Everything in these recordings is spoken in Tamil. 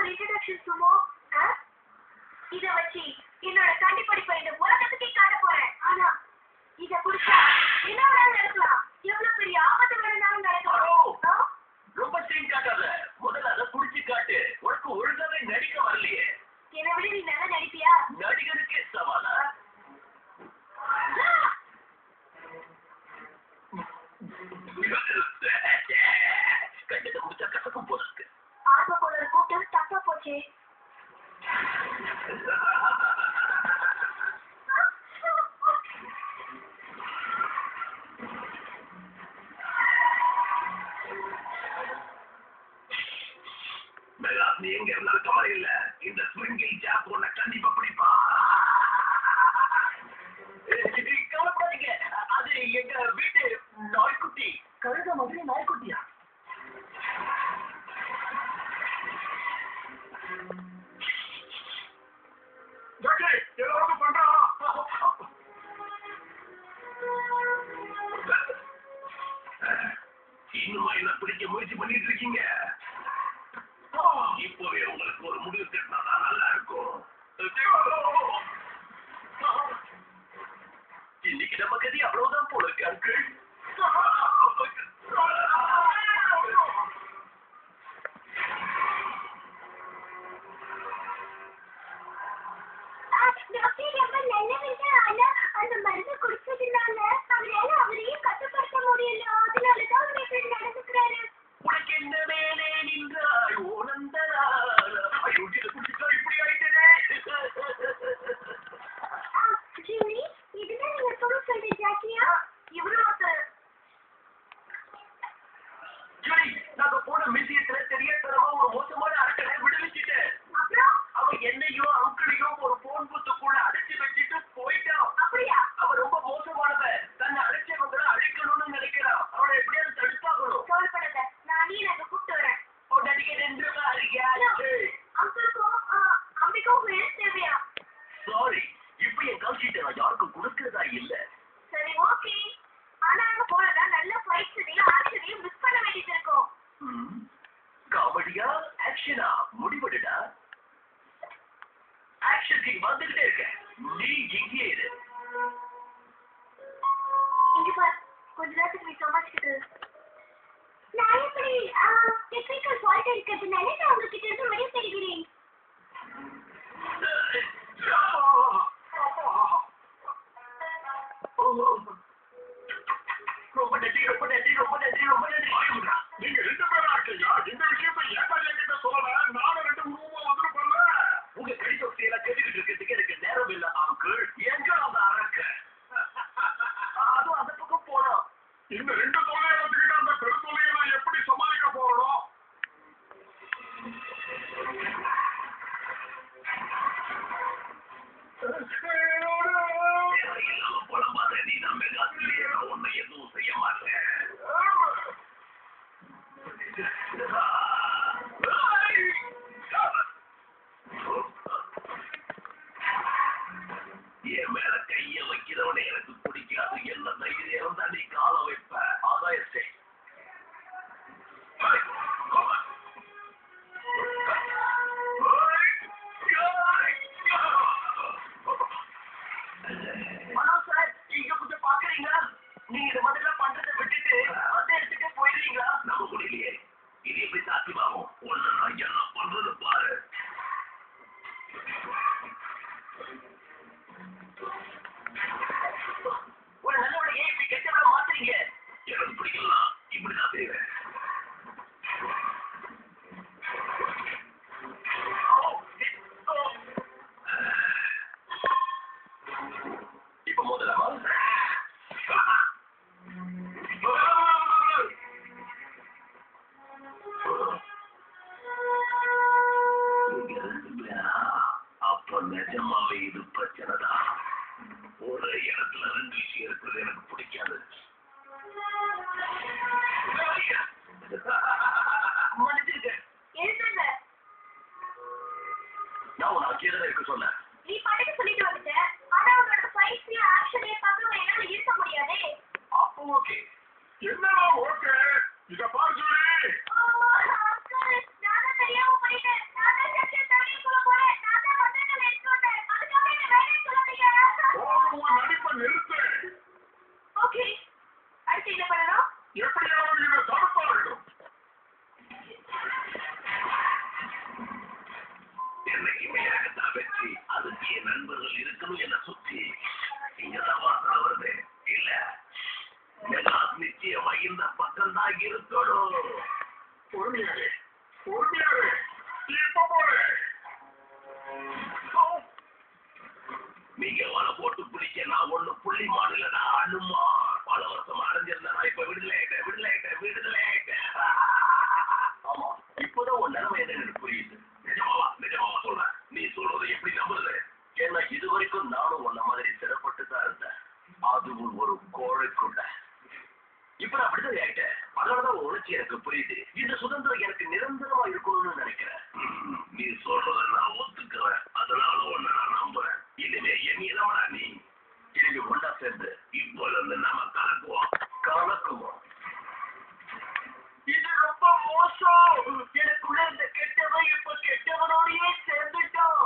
ஒரு இன்ட்ரோடக்ஷன் சுமோ. இத வச்சு என்னோட கண்டி படிப்பை இந்த உலகத்துக்கே காட்ட போறேன். ஆனா இத புடிச்சா என்ன வேணாலும் நடக்கலாம். எவ்வளவு பெரிய ஆபத்து வேணாலும் நடக்கலாம். ரொம்ப சீன் காட்டாத. முதல்ல அதை புடிச்சு காட்டு. உனக்கு ஒழுங்காவே நடிக்க வரலையே. என்னை விட நீ நல்லா நடிப்பியா? நடிகனுக்கே சவாலா? கண்டத்தை முடிச்சா கசக்கும் போல இருக்கு. ஆர்வ போல கூட்டம் தப்பா போச்சு. நீ எங்க இருந்தாலும் கவலை இல்ல. இந்த ஸ்விங்கில் ஜாப் உன்னை கண்டிப்பா பிடிப்பா. கவலைப்படாதீங்க. அது எங்க வீட்டு நாய்க்குட்டி. கழுத மாதிரி நாய்க்குட்டியா? இன்னுமா என்ன பிடிக்க முயற்சி பண்ணிட்டு இருக்கீங்க? இப்பவே உங்களுக்கு ஒரு முடிவு கட்டினாதான் நல்லா இருக்கும். இன்னைக்கு நம்ம கதி அவ்வளவுதான் போல இருக்கு அங்கிள். அந்த மருந்து குடிச்சதுனால அவரால அவரையும் கட்டுப்படுத்த முடியல. அதனாலதான் அவர் இப்படி நடந்துக்கிறாரு. உனக்கு என்ன வேலை நின்றாய் ஓனந்தரா? ஐயோ குடிச்சா இப்படி ஆயிட்டே. ஜிம்மி, இதுதான் நீங்க சொல்ற ஜாக்கியா? இவரும் ஒருத்தர். ஜூலி, நாங்க போன மியூசியத்துல தெரியத்தரமா ஒரு மோசமான அரக்கனை விடுவிச்சுட்டேன். அப்புறம் அவன் என்னையும் அங்கிளையும் ஒரு போன் பூத்துக்குள்ள அடைச்சு வச்சுட்டு போயிட்டான். அப்படியா? அவன் ரொம்ப மோசமானவன். தன்னை அழைச்சவங்களை அழிக்கணும்னு நினைக்கிறான். அவனை எப்படியாவது தடுப்பாகணும். கவலைப்படாத, நானே நாங்க கூப்பிட்டு வரேன். நடிக்க நின்று அங்கிளுக்கும் அம்பிக்கும் ஹெல்ப் தேவையா? சாரி, இப்ப என் கால்ஷீட்டை நான் யாருக்கும் கொடுக்கறதா இல்ல. சரி, ஓகே. ஆனா அங்க போனதா நல்ல ஃபைட்ஸையும் ஆக்ஷனையும் மிஸ் பண்ண வேண்டியது இருக்கும். காமெடியா ஆக்ஷனா முடிவெடுடா. ஆக்ஷனுக்கு வந்துகிட்டே இருக்க. நீ இங்கே இரு. இங்க பார், கொஞ்ச நேரத்துக்கு நீ சமாளிச்சுக்கிட்டு. நான் எப்படி டெக்னிக்கல் ஃபால்ட் இருக்கிறதுனால நான் உங்ககிட்ட இருந்து வெளியே தெரிகிறேன். ரொம்ப நன்றி ரொம்ப நன்றி ரொம்ப நன்றி ரொம்ப நன்றி. நீங்க 2 பேரா இருக்கீங்க. இந்த விஷயத்தை என்கிட்ட சொல்லல. நானும் 2 ரூமா வந்துருப்பேன்ல. உங்க கடிதத்தை எல்லாம் கேட்டுக்கிட்டு இருக்கிறதுக்கு எனக்கு நேரம் இல்ல அங்கிள். எங்க அந்த அரக்க? அதுவும் அந்த பக்கம் போனோம். இந்த 2 தொலையை வச்சுக்கிட்டு அந்த பெருந்தொலையை நான் எப்படி சமாளிக்க போறோம்? போல மாதிரி நீ நம்ம உன்னை எதுவும் செய்ய மாட்டேன். என் மேல கைய வைக்கிறவனை எனக்கு பிடிக்காது. என்ன தைரியம் தான் நீ கால வைப்ப. அதான் எஸ்டே. இங்க கொஞ்சம் பாக்குறீங்களா? நீங்க இந்த மாதிரி பண்றதை விட்டுட்டு வந்து எடுத்துட்டு போயிடுவீங்களா? நம்ம முடியலையே. இது எப்படி சாத்தியமாகும்? ஒண்ணு நான் என்ன பண்றது பாரு. ஒரு நல்லவனை ஏன் இப்படி கெட்டவனை மாத்துறீங்க? எனக்கு பிடிக்கலாம். இப்படிதான் செய்வேன். இப்ப முதலாமா அப்ப நிஜமாவே இது பிரச்சனை தான். ஒரு இடத்துல 2 விஷயம் இருக்கிறது எனக்கு பிடிக்காது. மன்னிச்சிருக்கேன். நான் உனக்கு கீழே இருக்க சொன்னேன். நீ பாட்டுக்கு சொல்லிட்டு வந்துட்ட. ஆனா உன்னோட ஃபைட்ஸையும் ஆக்ஷனையும் பார்க்க என்னால இருக்க முடியாதே. அப்போ ஓகே. என்னடா ஓகே? இத பாரு ஜூலி. நானும் தெரியாம பண்ணிட்டேன். நிச்சயமா இந்த பக்கம் தான் இருக்கணும். பொறுமையாரு பொறுமையாரு இப்ப போறேன். நீங்க வலை போட்டு பிடிக்க நான் ஒண்ணு புள்ளி மாநிலடா அனுமா. பல வருஷம் அடைஞ்சிருந்தா நான் இப்ப விடுதலை ஆமா இப்பதான் உன் நிலைமை என்ன புரியுது. நிஜமாவா சொல்றேன். நீ சொல்றதை எப்படி நம்புறது? ஏன்னா இது வரைக்கும் நானும் உன்ன மாதிரி சிறப்பட்டு தான் இருந்தேன். அதுவும் ஒரு கோழைக்குள்ள. இப்ப நான் விடுதலை ஆயிட்டேன். அதனாலதான் உணர்ச்சி எனக்கு புரியுது. இந்த சுதந்திரம் எனக்கு நிரந்தரமா இருக்கணும்னு நினைக்கிறேன். நீ சொல்றத நான் ஒத்துக்கிறேன். அதனால ஒண்ணு நான் நம்புறேன். இனிமே என் இளமடா நீ. இனிமே ஒன்றா சேர்ந்து இப்போல இருந்து நாம கலக்குவோம். இது ரொம்ப மோசம். எனக்குள்ள இந்த கெட்டவன் இப்ப கெட்டவனோடயே சேர்ந்துட்டோம்.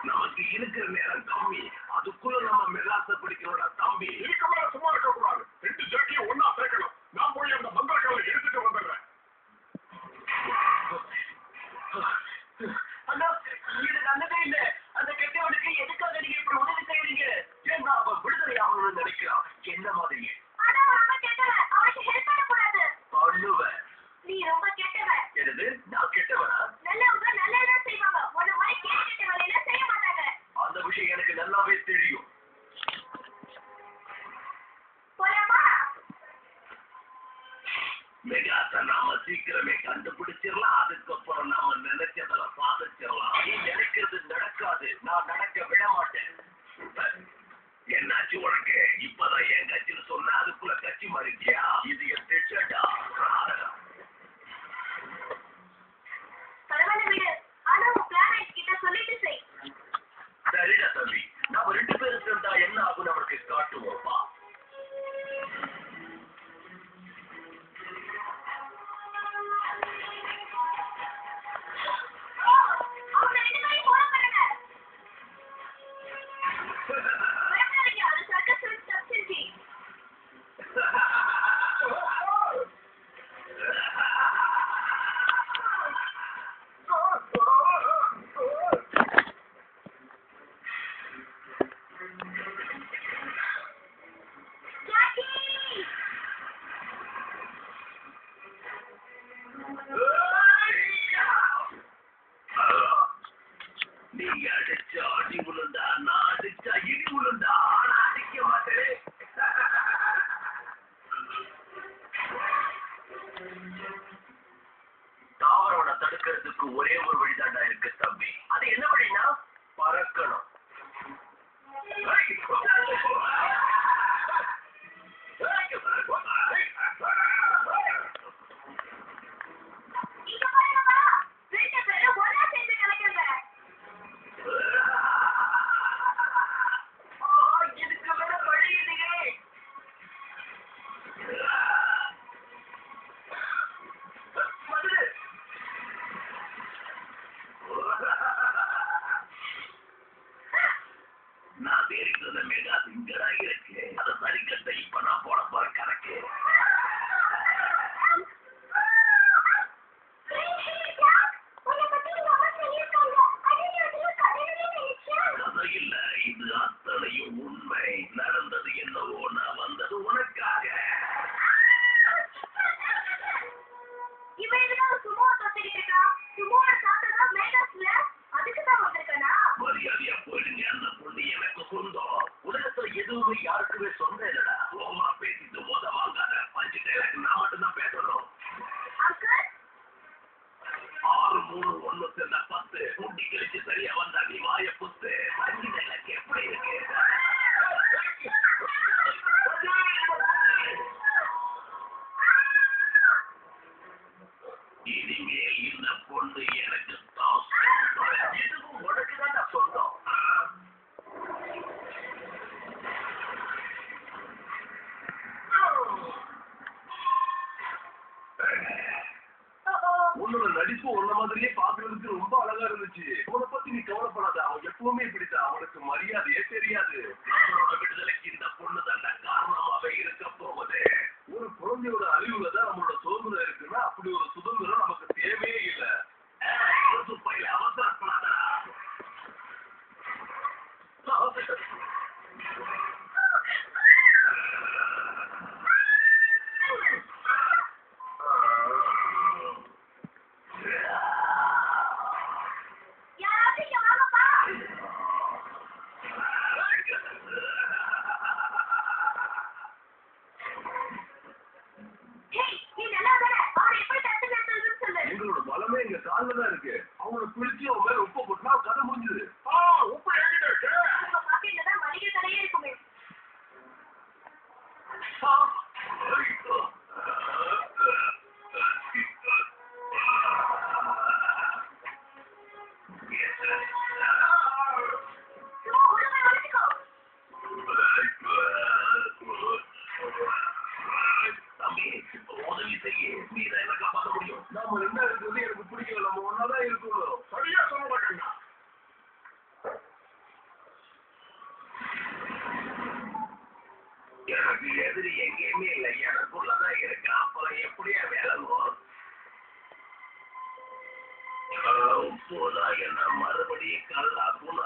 நமக்கு இருக்கிற நேரம் கம்மி. அதுக்குள்ள நம்ம மெல்லாச பிடிக்கிறோட தம்பி. இதுக்கு சும்மா இருக்க கூடாது. 2 ஜட்டியும் ஒன்னா சேர்க்கணும். நான் போய் அந்த மந்திரக்கால எடுத்துட்டு வந்துடுறேன். அண்ணா இது நல்லதே இல்ல. அந்த கெட்டவனுக்கு எதுக்காக நீங்க இப்படி உதவி செய்யறீங்க? ஏன்னா அவன் விடுதலை ஆகணும்னு நினைக்கிறான். என்ன மாதிரி பண்ணுவேன். நீ ரொம்ப கெட்டவன். என்னது நான் கெட்டவனா? நல்லவங்க நல்லதான் செய்வாங்க. உன்ன மாதிரி கெட்ட வேலையில செய்ய மாட்டாங்க. அந்த விஷயம் எனக்கு நல்லாவே தெரியும். போலாமா? மெகாச நாம சீக்கிரமே கண்டுபிடிச்சிடலாம். அதுக்கப்புறம் நாம நினைச்சதெல்லாம் சாதிச்சிடலாம். நீ நினைக்கிறது நடக்காது. நான் நடக்க விட மாட்டேன். என்னாச்சு உனக்கு? இப்பதான் என் கட்சின்னு சொன்னா அதுக்குள்ள கட்சி மாறிட்டியா? இது என் திட்டடா. பரவாயில்ல விடு. ஆனா உன் பிளானை கிட்ட சொல்லிட்டு செய். சரிடா தம்பி. நாம 2 பேரும் சேர்ந்தா என்ன ஆகும் நமக்கு காட்டுவோம்ப்பா. அவங்க 2 பேரும் போல பண்ணுங்க. பயப்படாதீங்க. அது சர்க்கஸ் சப்சிடி. நீங்க அடிச்சா அடி உளுந்தா, நான் அடிச்சா இடி உளுந்தா. ஆனா அடிக்க மாட்டேன். தாவரோட தடுக்கிறதுக்கு ஒரே ஒரு வழிதாண்டா இருக்கு தம்பி. அது என்ன வழினா? பறக்கணும். இங்க பாருங்கப்பா. 2 பேரும் ஒண்ணா சேர்ந்து கலக்குங்க. இதுக்கு வேற வழி இல்லையே. நான் தெரிந்தது மெகா சிங்கரா இருக்கு. அதை சரிக்கட்ட இப்ப நான் போட போற கணக்கு. கதை இல்ல, இது அத்தனையும் உண்மை. நடந்தது என்னவோ, நான் வந்தது உனக்காக. இவன் எதுக்காக சும்மா தொத்திக்கிட்டு இருக்கான்? சும்மா சாப்பிட்டா மேகஸ்ல அதுக்கு தான் வந்திருக்கனா? மரியாதையா போயிடுங்க. அந்த பொண்ணு எனக்கு சொந்தம். உலகத்துல எதுவுமே யாருக்குமே சொந்தம் இல்லடா. ஓமா பேசிட்டு மோத வாங்காத. 5 டைலாக் நான் மட்டும்தான் பேசணும். அங்கிள் 6 3 1 சேர்ந்தா 10. முட்டி கழிச்சு சரியா வந்தா நீ வாய புத்து. 5 டைலாக் எப்படி இருக்கு? இனிமேல் இந்த பொண்ணு எனக்கு தான். இதுவும் உனக்குதான் சொந்தம். உன்னோட நடிப்பு உன்ன மாதிரியே பாக்குறதுக்கு ரொம்ப அழகா இருந்துச்சு. அவனை பத்தி நீ கவலைப்படாத. அவன் எப்பவுமே இப்படித்தான். அவனுக்கு மரியாதையே தெரியாது. விடுதலைக்கு இந்த பொண்ணு தான் காரணமாவே இருக்க போகுது. ஒரு குழந்தையோட அறிவுல தான் நம்மளோட சுதந்திரம் இருக்குன்னா அப்படி ஒரு சுதந்திரம் நமக்கு தேவையே இல்லை. அவசரப்படாதா. எங்க கால்ல தான் இருக்கு. அவங்கள பிடிச்சி அவன் மேல உப்பு போட்டா கதை முடிஞ்சது. உப்பு என்கிட்ட இருக்கு. உங்க பாக்கெட்ல தான் மளிகை கடையே இருக்குமே. நாம ரெண்டா இருக்கிறது எனக்கு பிடிக்கல. நம்ம ஒன்னாதான் இருக்கணும். சரியா சொல்ல மாட்டேங்க. எனக்கு எதிரி எங்கேயுமே இல்லை. எனக்குள்ளதான் இருக்கு. அப்புறம் எப்படியா வேலவும் இப்போதான் என்ன மறுபடியும் கல்லாப்புன்னு